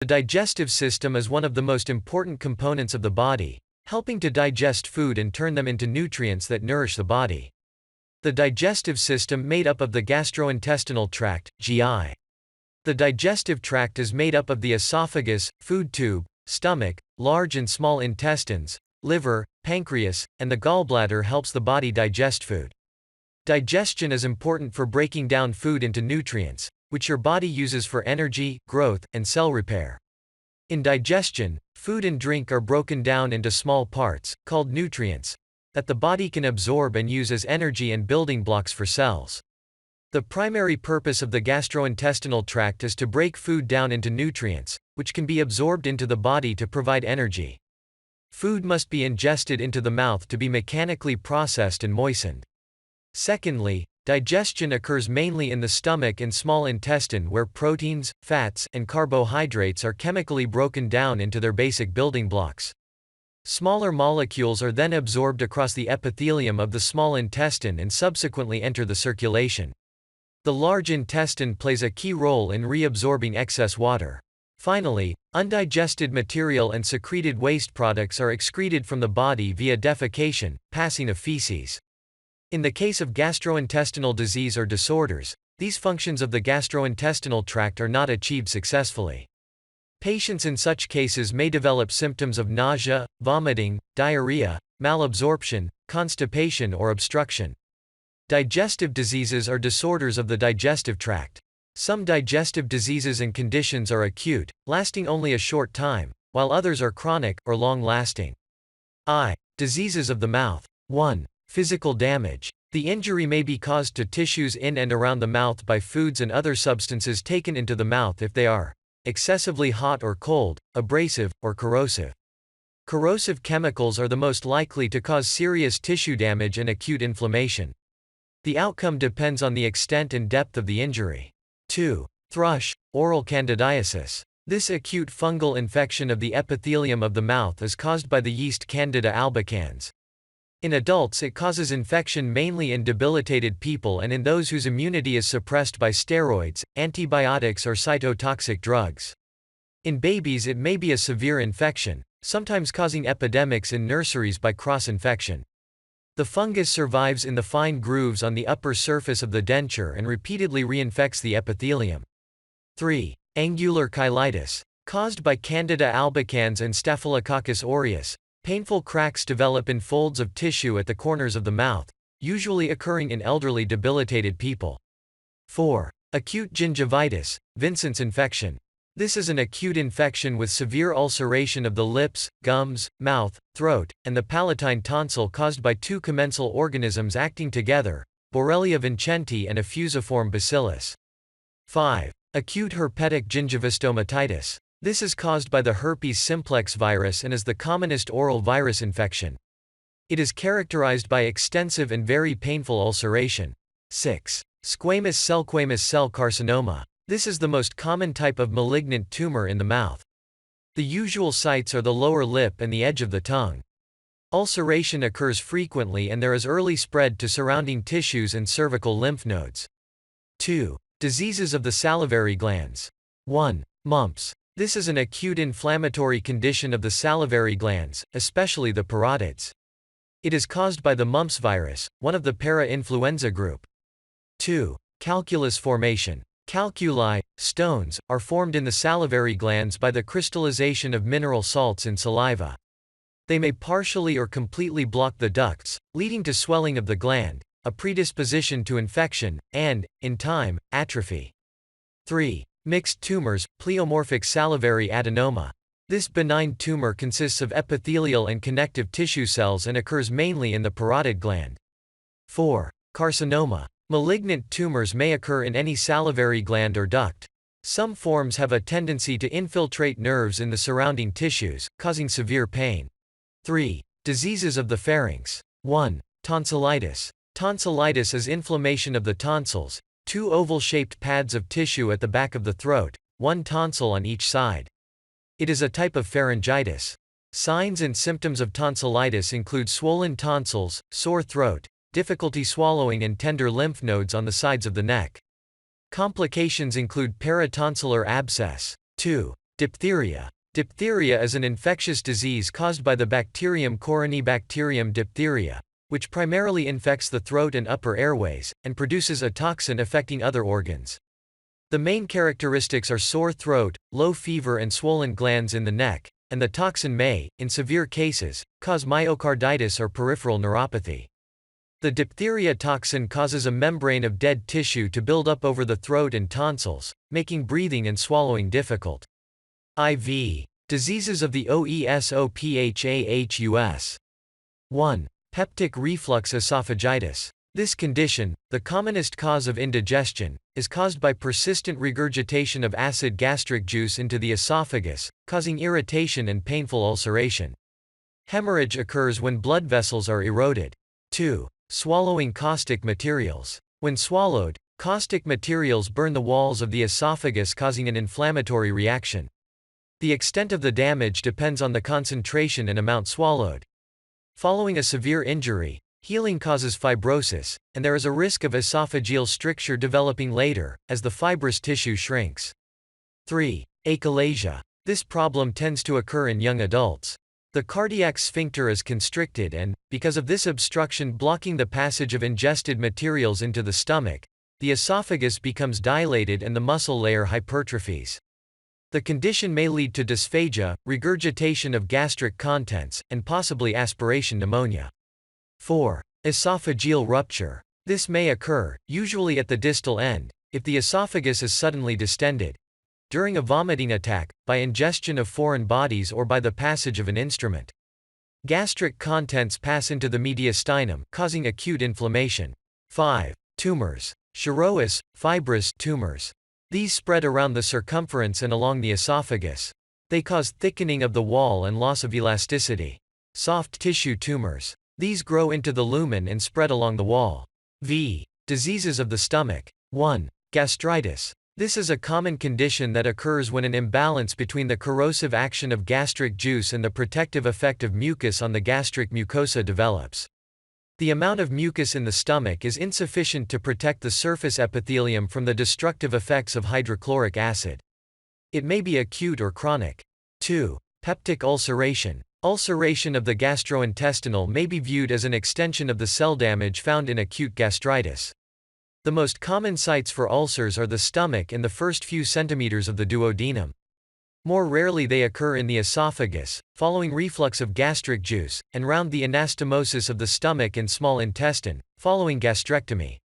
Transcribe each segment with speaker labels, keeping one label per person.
Speaker 1: The digestive system is one of the most important components of the body, helping to digest food and turn them into nutrients that nourish the body. The digestive system made up of the gastrointestinal tract, GI. The digestive tract is made up of the esophagus, food tube, stomach, large and small intestines, liver, pancreas, and the gallbladder helps the body digest food. Digestion is important for breaking down food into nutrients, which your body uses for energy, growth, and cell repair. In digestion, food and drink are broken down into small parts, called nutrients, that the body can absorb and use as energy and building blocks for cells. The primary purpose of the gastrointestinal tract is to break food down into nutrients, which can be absorbed into the body to provide energy. Food must be ingested into the mouth to be mechanically processed and moistened. Secondly, digestion occurs mainly in the stomach and small intestine where proteins, fats, and carbohydrates are chemically broken down into their basic building blocks. Smaller molecules are then absorbed across the epithelium of the small intestine and subsequently enter the circulation. The large intestine plays a key role in reabsorbing excess water. Finally, undigested material and secreted waste products are excreted from the body via defecation, passing of feces. In the case of gastrointestinal disease or disorders, these functions of the gastrointestinal tract are not achieved successfully. Patients in such cases may develop symptoms of nausea, vomiting, diarrhea, malabsorption, constipation or obstruction. Digestive diseases are disorders of the digestive tract. Some digestive diseases and conditions are acute, lasting only a short time, while others are chronic, or long-lasting. Diseases of the mouth. 1. Physical damage. The injury may be caused to tissues in and around the mouth by foods and other substances taken into the mouth if they are excessively hot or cold, abrasive, or corrosive. Corrosive chemicals are the most likely to cause serious tissue damage and acute inflammation. The outcome depends on the extent and depth of the injury. 2. Thrush, oral candidiasis. This acute fungal infection of the epithelium of the mouth is caused by the yeast Candida albicans. In adults it causes infection mainly in debilitated people and in those whose immunity is suppressed by steroids, antibiotics or cytotoxic drugs. In babies it may be a severe infection, sometimes causing epidemics in nurseries by cross-infection. The fungus survives in the fine grooves on the upper surface of the denture and repeatedly reinfects the epithelium. 3. Angular cheilitis. Caused by Candida albicans and Staphylococcus aureus, painful cracks develop in folds of tissue at the corners of the mouth, usually occurring in elderly debilitated people. 4. Acute gingivitis, Vincent's infection. This is an acute infection with severe ulceration of the lips, gums, mouth, throat, and the palatine tonsil caused by two commensal organisms acting together, Borrelia vincenti and a fusiform bacillus. 5. Acute herpetic gingivostomatitis. This is caused by the herpes simplex virus and is the commonest oral virus infection. It is characterized by extensive and very painful ulceration. 6. Squamous cell carcinoma. This is the most common type of malignant tumor in the mouth. The usual sites are the lower lip and the edge of the tongue. Ulceration occurs frequently and there is early spread to surrounding tissues and cervical lymph nodes. 2. Diseases of the salivary glands. 1. Mumps. This is an acute inflammatory condition of the salivary glands, especially the parotids. It is caused by the mumps virus, one of the para-influenza group. 2. Calculus formation. Calculi, stones, are formed in the salivary glands by the crystallization of mineral salts in saliva. They may partially or completely block the ducts, leading to swelling of the gland, a predisposition to infection, and, in time, atrophy. 3. Mixed tumors, pleomorphic salivary adenoma. This benign tumor consists of epithelial and connective tissue cells and occurs mainly in the parotid gland. 4. Carcinoma. Malignant tumors may occur in any salivary gland or duct. Some forms have a tendency to infiltrate nerves in the surrounding tissues, causing severe pain. 3. Diseases of the pharynx. 1. Tonsillitis. Tonsillitis is inflammation of the tonsils, two oval-shaped pads of tissue at the back of the throat, one tonsil on each side. It is a type of pharyngitis. Signs and symptoms of tonsillitis include swollen tonsils, sore throat, difficulty swallowing and tender lymph nodes on the sides of the neck. Complications include paratonsillar abscess. 2. Diphtheria. Diphtheria is an infectious disease caused by the bacterium Corynebacterium diphtheria, which primarily infects the throat and upper airways, and produces a toxin affecting other organs. The main characteristics are sore throat, low fever and swollen glands in the neck, and the toxin may, in severe cases, cause myocarditis or peripheral neuropathy. The diphtheria toxin causes a membrane of dead tissue to build up over the throat and tonsils, making breathing and swallowing difficult. IV. Diseases of the OESOPHAHUS. 1. Peptic reflux esophagitis. This condition, the commonest cause of indigestion, is caused by persistent regurgitation of acid gastric juice into the esophagus, causing irritation and painful ulceration. Hemorrhage occurs when blood vessels are eroded. 2. Swallowing caustic materials. When swallowed, caustic materials burn the walls of the esophagus, causing an inflammatory reaction. The extent of the damage depends on the concentration and amount swallowed. Following a severe injury, healing causes fibrosis, and there is a risk of esophageal stricture developing later, as the fibrous tissue shrinks. 3. Achalasia. This problem tends to occur in young adults. The cardiac sphincter is constricted and, because of this obstruction blocking the passage of ingested materials into the stomach, the esophagus becomes dilated and the muscle layer hypertrophies. The condition may lead to dysphagia, regurgitation of gastric contents, and possibly aspiration pneumonia. 4. Esophageal rupture. This may occur, usually at the distal end, if the esophagus is suddenly distended, during a vomiting attack, by ingestion of foreign bodies or by the passage of an instrument. Gastric contents pass into the mediastinum, causing acute inflammation. 5. Tumors. Serous, fibrous tumors. These spread around the circumference and along the esophagus. They cause thickening of the wall and loss of elasticity. Soft tissue tumors. These grow into the lumen and spread along the wall. V. Diseases of the stomach. 1. Gastritis. This is a common condition that occurs when an imbalance between the corrosive action of gastric juice and the protective effect of mucus on the gastric mucosa develops. The amount of mucus in the stomach is insufficient to protect the surface epithelium from the destructive effects of hydrochloric acid. It may be acute or chronic. 2. Peptic ulceration. Ulceration of the gastrointestinal may be viewed as an extension of the cell damage found in acute gastritis. The most common sites for ulcers are the stomach and the first few centimeters of the duodenum. More rarely they occur in the esophagus, following reflux of gastric juice, and round the anastomosis of the stomach and small intestine, following gastrectomy.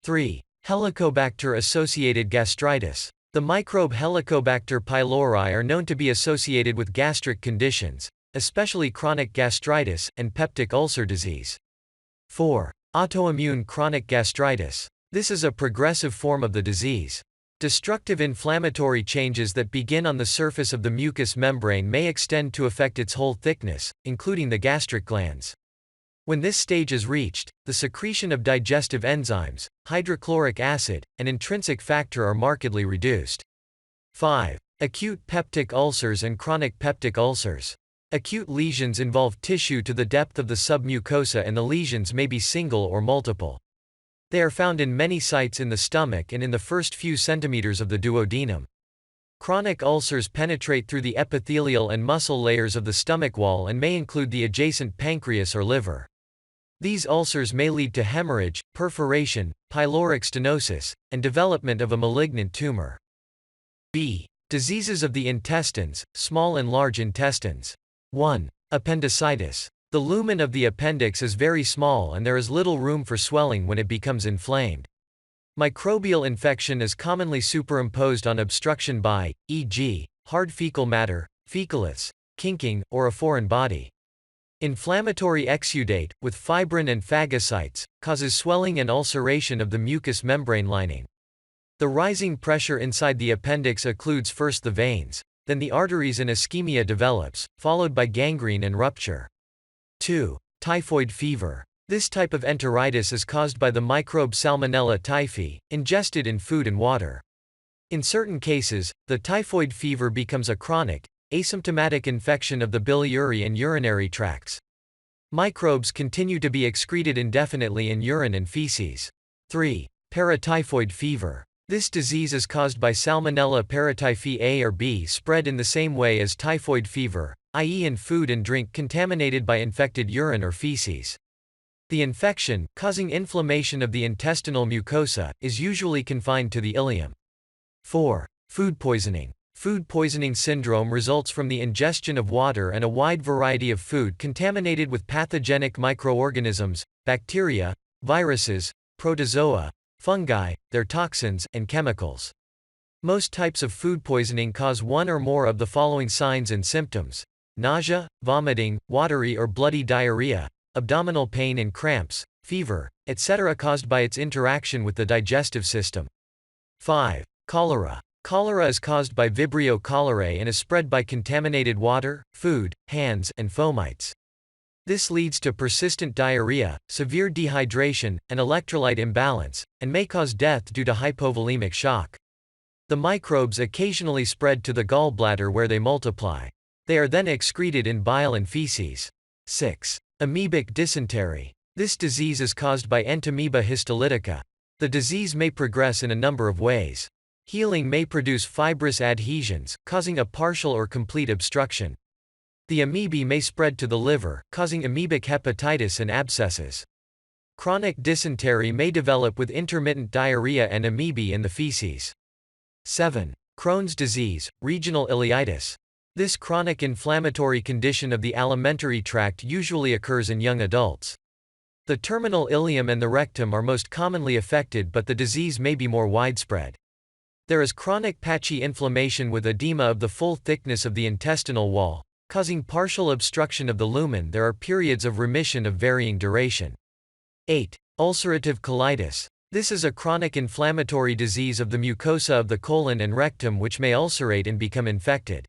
Speaker 1: 3. Helicobacter-associated gastritis. The microbe Helicobacter pylori are known to be associated with gastric conditions, especially chronic gastritis, and peptic ulcer disease. 4. Autoimmune chronic gastritis. This is a progressive form of the disease. Destructive inflammatory changes that begin on the surface of the mucous membrane may extend to affect its whole thickness, including the gastric glands. When this stage is reached, the secretion of digestive enzymes, hydrochloric acid, and intrinsic factor are markedly reduced. 5. Acute peptic ulcers and chronic peptic ulcers. Acute lesions involve tissue to the depth of the submucosa, and the lesions may be single or multiple. They are found in many sites in the stomach and in the first few centimeters of the duodenum. Chronic ulcers penetrate through the epithelial and muscle layers of the stomach wall and may include the adjacent pancreas or liver. These ulcers may lead to hemorrhage, perforation, pyloric stenosis, and development of a malignant tumor. B. Diseases of the intestines, small and large intestines. 1. Appendicitis. The lumen of the appendix is very small and there is little room for swelling when it becomes inflamed. Microbial infection is commonly superimposed on obstruction by, e.g., hard fecal matter, fecaliths, kinking, or a foreign body. Inflammatory exudate, with fibrin and phagocytes, causes swelling and ulceration of the mucous membrane lining. The rising pressure inside the appendix occludes first the veins, then the arteries, and ischemia develops, followed by gangrene and rupture. 2. Typhoid fever. This type of enteritis is caused by the microbe Salmonella typhi, ingested in food and water. In certain cases, the typhoid fever becomes a chronic, asymptomatic infection of the biliary and urinary tracts. Microbes continue to be excreted indefinitely in urine and feces. 3. Paratyphoid fever. This disease is caused by Salmonella paratyphi A or B spread in the same way as typhoid fever, i.e. in food and drink contaminated by infected urine or feces. The infection, causing inflammation of the intestinal mucosa, is usually confined to the ileum. 4. Food poisoning. Food poisoning syndrome results from the ingestion of water and a wide variety of food contaminated with pathogenic microorganisms, bacteria, viruses, protozoa, fungi, their toxins, and chemicals. Most types of food poisoning cause one or more of the following signs and symptoms: nausea, vomiting, watery or bloody diarrhea, abdominal pain and cramps, fever, etc. caused by its interaction with the digestive system. 5. Cholera. Cholera is caused by Vibrio cholerae and is spread by contaminated water, food, hands, and fomites. This leads to persistent diarrhea, severe dehydration, and electrolyte imbalance, and may cause death due to hypovolemic shock. The microbes occasionally spread to the gallbladder where they multiply. They are then excreted in bile and feces. 6. Amoebic dysentery. This disease is caused by Entamoeba histolytica. The disease may progress in a number of ways. Healing may produce fibrous adhesions, causing a partial or complete obstruction. The amoebae may spread to the liver, causing amoebic hepatitis and abscesses. Chronic dysentery may develop with intermittent diarrhea and amoebae in the feces. 7. Crohn's disease, regional ileitis. This chronic inflammatory condition of the alimentary tract usually occurs in young adults. The terminal ileum and the rectum are most commonly affected, but the disease may be more widespread. There is chronic patchy inflammation with edema of the full thickness of the intestinal wall, causing partial obstruction of the lumen. There are periods of remission of varying duration. 8. Ulcerative colitis. This is a chronic inflammatory disease of the mucosa of the colon and rectum which may ulcerate and become infected.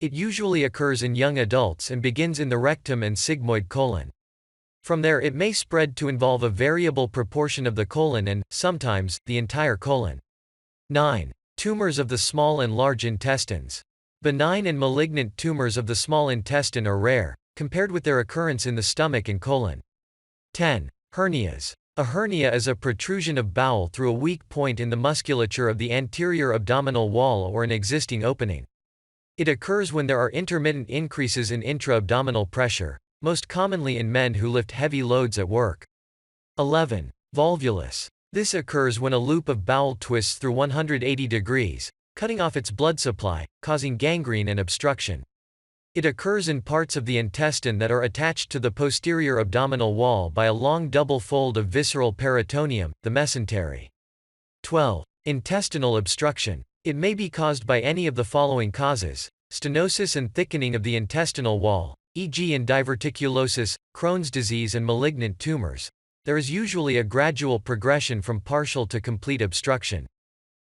Speaker 1: It usually occurs in young adults and begins in the rectum and sigmoid colon. From there it may spread to involve a variable proportion of the colon and, sometimes, the entire colon. 9. Tumors of the small and large intestines. Benign and malignant tumors of the small intestine are rare, compared with their occurrence in the stomach and colon. 10. Hernias. A hernia is a protrusion of bowel through a weak point in the musculature of the anterior abdominal wall or an existing opening. It occurs when there are intermittent increases in intra-abdominal pressure, most commonly in men who lift heavy loads at work. 11. Volvulus. This occurs when a loop of bowel twists through 180 degrees, cutting off its blood supply, causing gangrene and obstruction. It occurs in parts of the intestine that are attached to the posterior abdominal wall by a long double fold of visceral peritoneum, the mesentery. 12. Intestinal obstruction. It may be caused by any of the following causes: stenosis and thickening of the intestinal wall, e.g. in diverticulosis, Crohn's disease and malignant tumors. There is usually a gradual progression from partial to complete obstruction.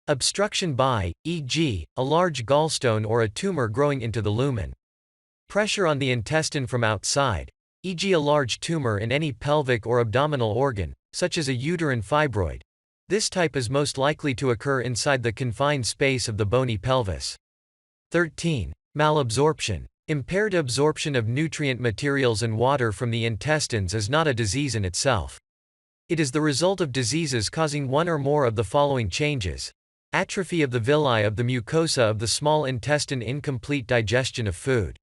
Speaker 1: Obstruction by, e.g., a large gallstone or a tumor growing into the lumen. Pressure on the intestine from outside, e.g. a large tumor in any pelvic or abdominal organ, such as a uterine fibroid. This type is most likely to occur inside the confined space of the bony pelvis. 13. Malabsorption. Impaired absorption of nutrient materials and water from the intestines is not a disease in itself. It is the result of diseases causing one or more of the following changes: atrophy of the villi of the mucosa of the small intestine, incomplete digestion of food,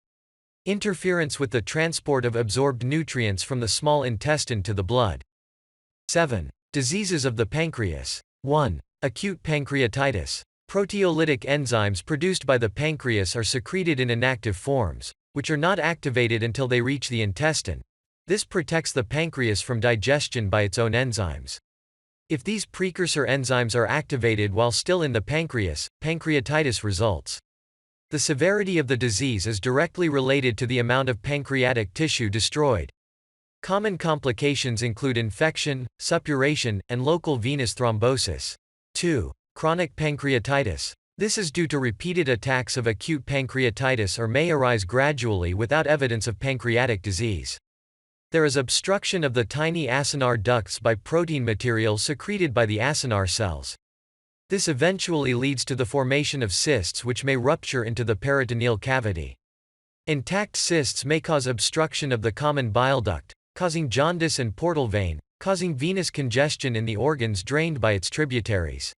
Speaker 1: interference with the transport of absorbed nutrients from the small intestine to the blood. 7. Diseases of the pancreas. 1. Acute pancreatitis. Proteolytic enzymes produced by the pancreas are secreted in inactive forms, which are not activated until they reach the intestine. This protects the pancreas from digestion by its own enzymes. If these precursor enzymes are activated while still in the pancreas, pancreatitis results. The severity of the disease is directly related to the amount of pancreatic tissue destroyed. Common complications include infection, suppuration, and local venous thrombosis. 2. Chronic pancreatitis. This is due to repeated attacks of acute pancreatitis or may arise gradually without evidence of pancreatic disease. There is obstruction of the tiny acinar ducts by protein material secreted by the acinar cells. This eventually leads to the formation of cysts which may rupture into the peritoneal cavity. Intact cysts may cause obstruction of the common bile duct, causing jaundice and portal vein, causing venous congestion in the organs drained by its tributaries.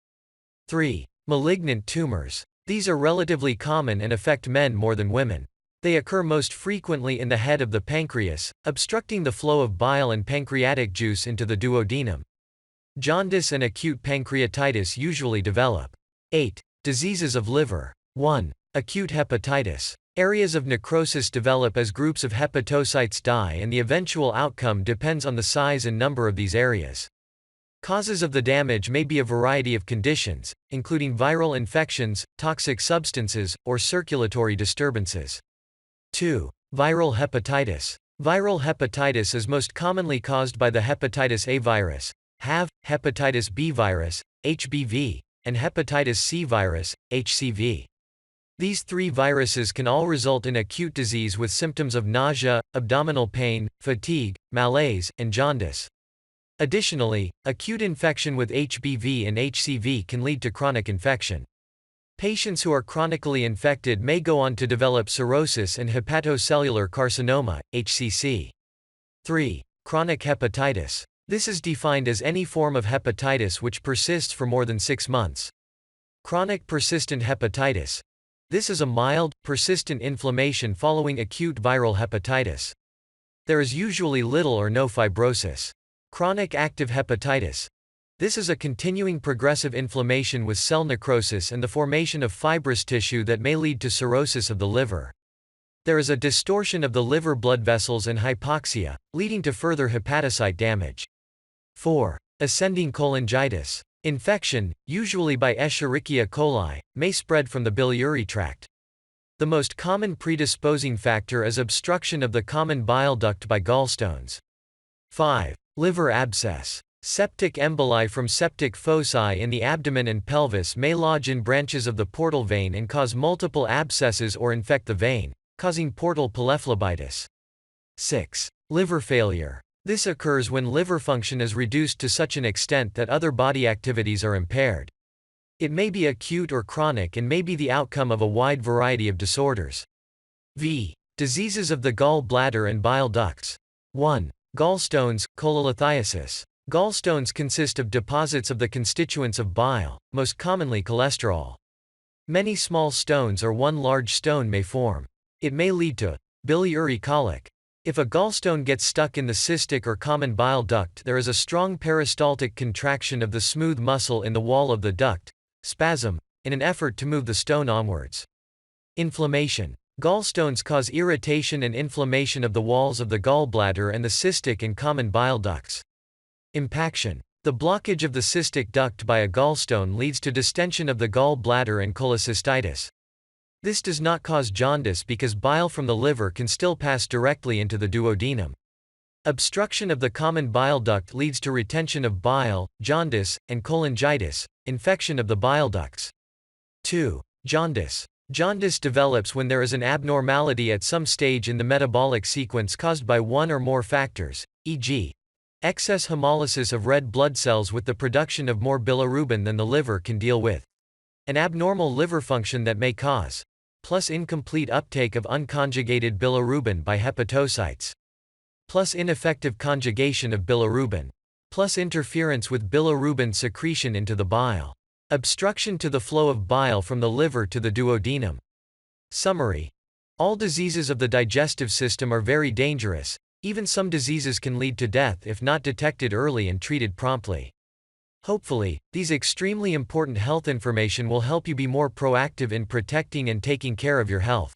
Speaker 1: 3. Malignant tumors. These are relatively common and affect men more than women. They occur most frequently in the head of the pancreas, obstructing the flow of bile and pancreatic juice into the duodenum. Jaundice and acute pancreatitis usually develop. 8. Diseases of liver. 1. Acute hepatitis. Areas of necrosis develop as groups of hepatocytes die, and the eventual outcome depends on the size and number of these areas. Causes of the damage may be a variety of conditions, including viral infections, toxic substances, or circulatory disturbances. 2. Viral hepatitis. Viral hepatitis is most commonly caused by the hepatitis A virus, HAV, hepatitis B virus, HBV, and hepatitis C virus, HCV. These three viruses can all result in acute disease with symptoms of nausea, abdominal pain, fatigue, malaise, and jaundice. Additionally, acute infection with HBV and HCV can lead to chronic infection. Patients who are chronically infected may go on to develop cirrhosis and hepatocellular carcinoma, HCC. 3. Chronic hepatitis. This is defined as any form of hepatitis which persists for more than 6 months. Chronic persistent hepatitis. This is a mild, persistent inflammation following acute viral hepatitis. There is usually little or no fibrosis. Chronic active hepatitis. This is a continuing progressive inflammation with cell necrosis and the formation of fibrous tissue that may lead to cirrhosis of the liver. There is a distortion of the liver blood vessels and hypoxia, leading to further hepatocyte damage. 4. Ascending cholangitis. Infection, usually by Escherichia coli, may spread from the biliary tract. The most common predisposing factor is obstruction of the common bile duct by gallstones. 5. Liver abscess. Septic emboli from septic foci in the abdomen and pelvis may lodge in branches of the portal vein and cause multiple abscesses or infect the vein, causing portal polyphlebitis. 6. Liver failure. This occurs when liver function is reduced to such an extent that other body activities are impaired. It may be acute or chronic and may be the outcome of a wide variety of disorders. V. Diseases of the gall bladder and bile ducts. 1. Gallstones, cholelithiasis. Gallstones consist of deposits of the constituents of bile, most commonly cholesterol. Many small stones or one large stone may form. It may lead to biliary colic. If a gallstone gets stuck in the cystic or common bile duct, there is a strong peristaltic contraction of the smooth muscle in the wall of the duct, spasm, in an effort to move the stone onwards. Inflammation. Gallstones cause irritation and inflammation of the walls of the gallbladder and the cystic and common bile ducts. Impaction. The blockage of the cystic duct by a gallstone leads to distension of the gallbladder and cholecystitis. This does not cause jaundice because bile from the liver can still pass directly into the duodenum. Obstruction of the common bile duct leads to retention of bile, jaundice, and cholangitis, infection of the bile ducts. 2. Jaundice. Jaundice develops when there is an abnormality at some stage in the metabolic sequence caused by one or more factors, e.g., excess hemolysis of red blood cells with the production of more bilirubin than the liver can deal with. An abnormal liver function that may cause plus incomplete uptake of unconjugated bilirubin by hepatocytes, plus ineffective conjugation of bilirubin, plus interference with bilirubin secretion into the bile. Obstruction to the flow of bile from the liver to the duodenum. Summary. All diseases of the digestive system are very dangerous. Even some diseases can lead to death if not detected early and treated promptly. Hopefully, these extremely important health information will help you be more proactive in protecting and taking care of your health.